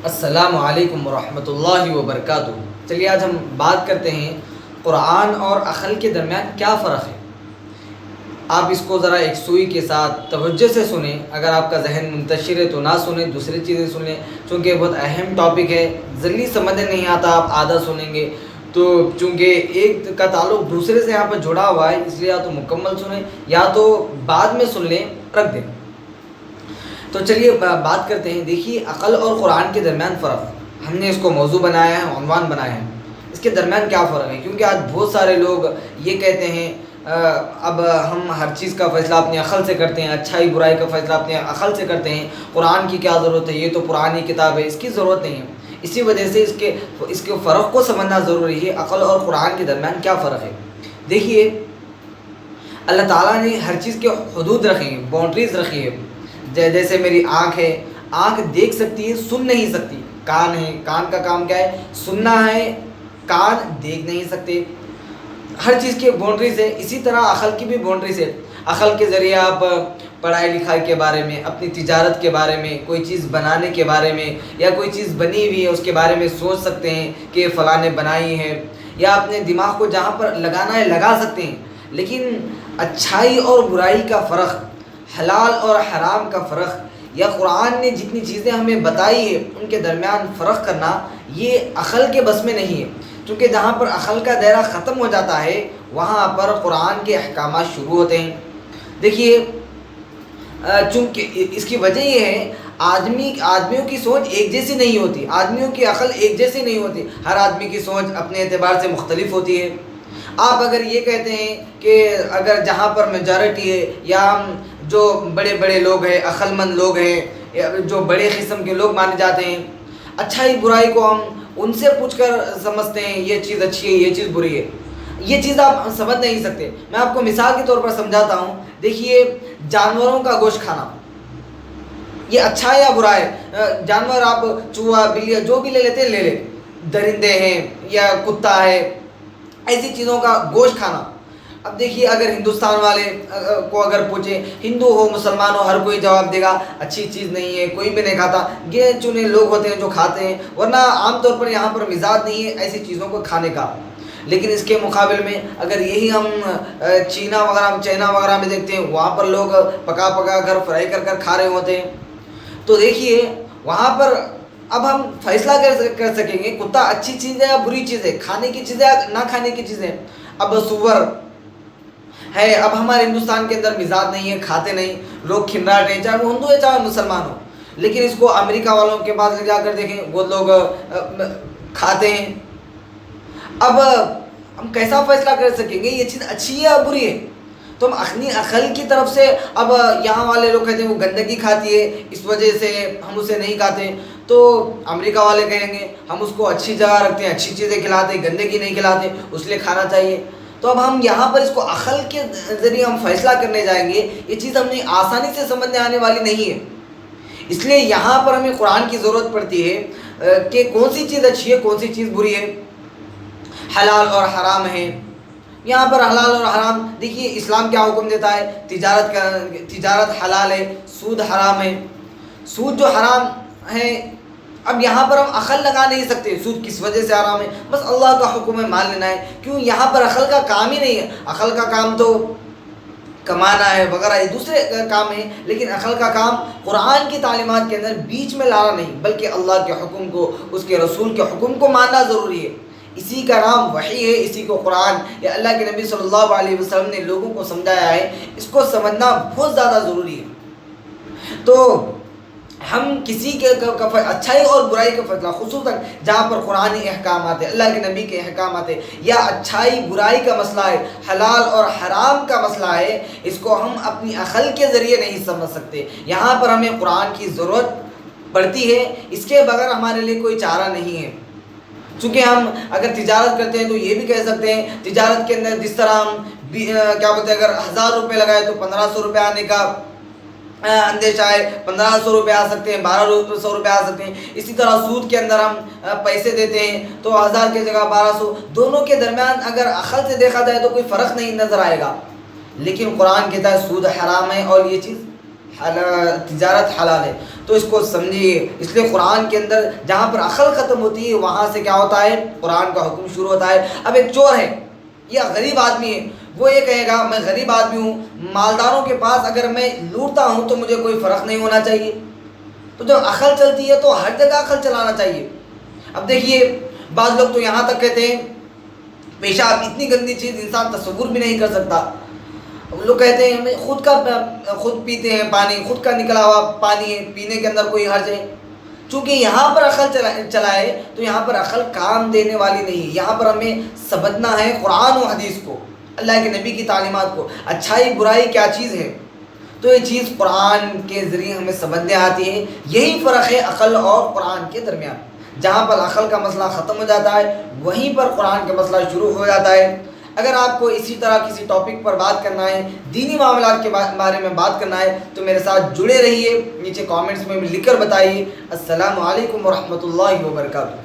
السلام علیکم ورحمۃ اللہ وبرکاتہ۔ چلیے آج ہم بات کرتے ہیں قرآن اور عقل کے درمیان کیا فرق ہے۔ آپ اس کو ذرا ایک سوئی کے ساتھ توجہ سے سنیں، اگر آپ کا ذہن منتشر ہے تو نہ سنیں، دوسری چیزیں سنیں، چونکہ بہت اہم ٹاپک ہے، جلدی سمجھ نہیں آتا، آپ آدھا سنیں گے تو چونکہ ایک کا تعلق دوسرے سے یہاں پر جڑا ہوا ہے، اس لیے یا تو مکمل سنیں یا تو بعد میں سن لیں، رکھ دیں۔ تو چلیے بات کرتے ہیں۔ دیکھیے عقل اور قرآن کے درمیان فرق، ہم نے اس کو موضوع بنایا ہے، عنوان بنایا ہے، اس کے درمیان کیا فرق ہے، کیونکہ آج بہت سارے لوگ یہ کہتے ہیں اب ہم ہر چیز کا فیصلہ اپنی عقل سے کرتے ہیں، اچھائی برائی کا فیصلہ اپنی عقل سے کرتے ہیں، قرآن کی کیا ضرورت ہے، یہ تو پرانی کتاب ہے، اس کی ضرورت نہیں ہے۔ اسی وجہ سے اس کے فرق کو سمجھنا ضروری ہے۔ عقل اور قرآن کے درمیان کیا فرق ہے؟ دیکھیے اللہ تعالیٰ نے ہر چیز کے حدود رکھی ہیں، باؤنڈریز رکھی ہے۔ جیسے میری آنکھ ہے، آنکھ دیکھ سکتی ہے، سن نہیں سکتی۔ کان ہے، کان کا کام کیا ہے؟ سننا ہے، کان دیکھ نہیں سکتے۔ ہر چیز کی باؤنڈریز ہے، اسی طرح عقل کی بھی باؤنڈریز ہے۔ عقل کے ذریعے آپ پڑھائی لکھائی کے بارے میں، اپنی تجارت کے بارے میں، کوئی چیز بنانے کے بارے میں، یا کوئی چیز بنی ہوئی ہے اس کے بارے میں سوچ سکتے ہیں کہ فلاں نے بنائی ہے، یا اپنے دماغ کو جہاں پر لگانا ہے لگا سکتے ہیں۔ لیکن اچھائی اور برائی کا فرق، حلال اور حرام کا فرق، یا قرآن نے جتنی چیزیں ہمیں بتائی ہے ان کے درمیان فرق کرنا، یہ عقل کے بس میں نہیں ہے، کیونکہ جہاں پر عقل کا دائرہ ختم ہو جاتا ہے وہاں پر قرآن کے احکامات شروع ہوتے ہیں۔ دیکھیے چونکہ اس کی وجہ یہ ہے، آدمیوں کی سوچ ایک جیسی نہیں ہوتی، آدمیوں کی عقل ایک جیسی نہیں ہوتی، ہر آدمی کی سوچ اپنے اعتبار سے مختلف ہوتی ہے۔ آپ اگر یہ کہتے ہیں کہ اگر جہاں پر میجارٹی ہے، یا جو بڑے بڑے لوگ ہیں، عقل مند لوگ ہیں، جو بڑے قسم کے لوگ مانے جاتے ہیں، اچھائی برائی کو ہم ان سے پوچھ کر سمجھتے ہیں، یہ چیز اچھی ہے، یہ چیز بری ہے، یہ چیز آپ سمجھ نہیں سکتے۔ میں آپ کو مثال کے طور پر سمجھاتا ہوں۔ دیکھیے جانوروں کا گوشت کھانا، یہ اچھا ہے یا برا ہے؟ جانور آپ چوہا، بلی، جو بھی لے لیتے ہیں لے لیں، درندے ہیں یا کتا ہے، ایسی چیزوں کا گوشت کھانا۔ اب دیکھیے اگر ہندوستان والے کو اگر پوچھیں، ہندو ہو مسلمان ہو، ہر کوئی جواب دے گا اچھی چیز نہیں ہے، کوئی بھی نہیں کھاتا، گنے چنے لوگ ہوتے ہیں جو کھاتے ہیں، ورنہ عام طور پر یہاں پر مزاج نہیں ہے ایسی چیزوں کو کھانے کا۔ لیکن اس کے مقابل میں اگر یہی ہم چائنا وغیرہ میں دیکھتے ہیں، وہاں پر لوگ پکا کر فرائی کر کھا رہے ہوتے ہیں۔ تو دیکھیے وہاں پر اب ہم فیصلہ کر سکیں گے کتا اچھی چیز ہے یا بری چیز ہے، کھانے کی چیز ہے یا نہ کھانے کی چیز ہے۔ اب سور ہے، اب ہمارے ہندوستان کے اندر مزاج نہیں ہے، کھاتے نہیں، لوگ کھنراٹ ہیں، چاہے وہ ہندو ہے چاہے مسلمان ہو، لیکن اس کو امریکہ والوں کے پاس لے جا کر دیکھیں، وہ لوگ کھاتے ہیں۔ اب ہم کیسا فیصلہ کر سکیں گے یہ چیز اچھی ہے یا بری ہے؟ تو ہم اپنی عقل کی طرف سے، اب یہاں والے لوگ کہتے ہیں وہ گندگی کھاتی ہے اس وجہ سے ہم اسے نہیں کھاتے، تو امریکہ والے کہیں گے ہم اس کو اچھی جگہ رکھتے ہیں، اچھی چیزیں کھلاتے ہیں، گندگی نہیں کھلاتے، اس لیے کھانا چاہیے۔ تو اب ہم یہاں پر اس کو عقل کے ذریعے ہم فیصلہ کرنے جائیں گے، یہ چیز ہمیں آسانی سے سمجھنے آنے والی نہیں ہے۔ اس لیے یہاں پر ہمیں قرآن کی ضرورت پڑتی ہے کہ کون سی چیز اچھی ہے، کون سی چیز بری ہے، حلال اور حرام ہے۔ یہاں پر حلال اور حرام، دیکھیے اسلام کیا حکم دیتا ہے، تجارت حلال ہے، سود حرام ہے، سود جو حرام ہے۔ اب یہاں پر ہم عقل لگا نہیں سکتے سود کس وجہ سے حرام ہے، بس اللہ کا حکم ہے مان لینا ہے، کیوں یہاں پر عقل کا کام ہی نہیں ہے۔ عقل کا کام تو کمانا ہے وغیرہ، یہ دوسرے کام ہے، لیکن عقل کا کام قرآن کی تعلیمات کے اندر بیچ میں لانا نہیں، بلکہ اللہ کے حکم کو، اس کے رسول کے حکم کو ماننا ضروری ہے۔ اسی کا نام وحی ہے، اسی کو قرآن یا اللہ کے نبی صلی اللہ علیہ وسلم نے لوگوں کو سمجھایا ہے، اس کو سمجھنا بہت زیادہ ضروری ہے۔ تو ہم کسی کے اچھائی اور برائی کا فیصلہ، خصوصاً جہاں پر قرآنی احکامات ہے، اللہ کے نبی کے احکامات ہے، یا اچھائی برائی کا مسئلہ ہے، حلال اور حرام کا مسئلہ ہے، اس کو ہم اپنی عقل کے ذریعے نہیں سمجھ سکتے۔ یہاں پر ہمیں قرآن کی ضرورت پڑتی ہے، اس کے بغیر ہمارے لیے کوئی چارہ نہیں ہے۔ چونکہ ہم اگر تجارت کرتے ہیں تو یہ بھی کہہ سکتے ہیں، تجارت کے اندر جس طرح ہم کیا بولتے ہیں، اگر 1000 روپے لگائے تو 1500 روپے آنے کا اندیشہ ہے، 1500 روپے آ سکتے ہیں، 1200 روپے آ سکتے ہیں۔ اسی طرح سود کے اندر ہم پیسے دیتے ہیں تو 1000 کی جگہ 1200، دونوں کے درمیان اگر عقل سے دیکھا جائے تو کوئی فرق نہیں نظر آئے گا، لیکن قرآن کہتا ہے سود حرام ہے اور یہ چیز تجارت حلال ہے، تو اس کو سمجھیے۔ اس لیے قرآن کے اندر جہاں پر عقل ختم ہوتی ہے وہاں سے کیا ہوتا ہے؟ قرآن کا حکم شروع ہوتا ہے۔ اب ایک چور ہے یا غریب آدمی ہے، وہ یہ کہے گا میں غریب آدمی ہوں، مالداروں کے پاس اگر میں لوٹتا ہوں تو مجھے کوئی فرق نہیں ہونا چاہیے۔ تو جب عقل چلتی ہے تو ہر جگہ عقل چلانا چاہیے۔ اب دیکھیے بعض لوگ تو یہاں تک کہتے ہیں پیشاب اتنی گندی چیز انسان تصور بھی نہیں کر سکتا۔ لوگ کہتے ہیں ہمیں خود پیتے ہیں پانی، خود کا نکلا ہوا پانی ہے، پینے کے اندر کوئی حرج ہے۔ چونکہ یہاں پر عقل چلائے تو یہاں پر عقل کام دینے والی نہیں، یہاں پر ہمیں سمجھنا ہے قرآن و حدیث کو، اللہ کے نبی کی تعلیمات کو، اچھائی برائی کیا چیز ہے، تو یہ چیز قرآن کے ذریعے ہمیں سمجھنے آتی ہے۔ یہی فرق ہے عقل اور قرآن کے درمیان۔ جہاں پر عقل کا مسئلہ ختم ہو جاتا ہے وہیں پر قرآن کا مسئلہ شروع ہو جاتا ہے۔ اگر آپ کو اسی طرح کسی ٹاپک پر بات کرنا ہے، دینی معاملات کے بارے میں بات کرنا ہے، تو میرے ساتھ جڑے رہیے، نیچے کامنٹس میں لکھ کر بتائیے۔ السلام علیکم ورحمۃ اللہ وبرکاتہ۔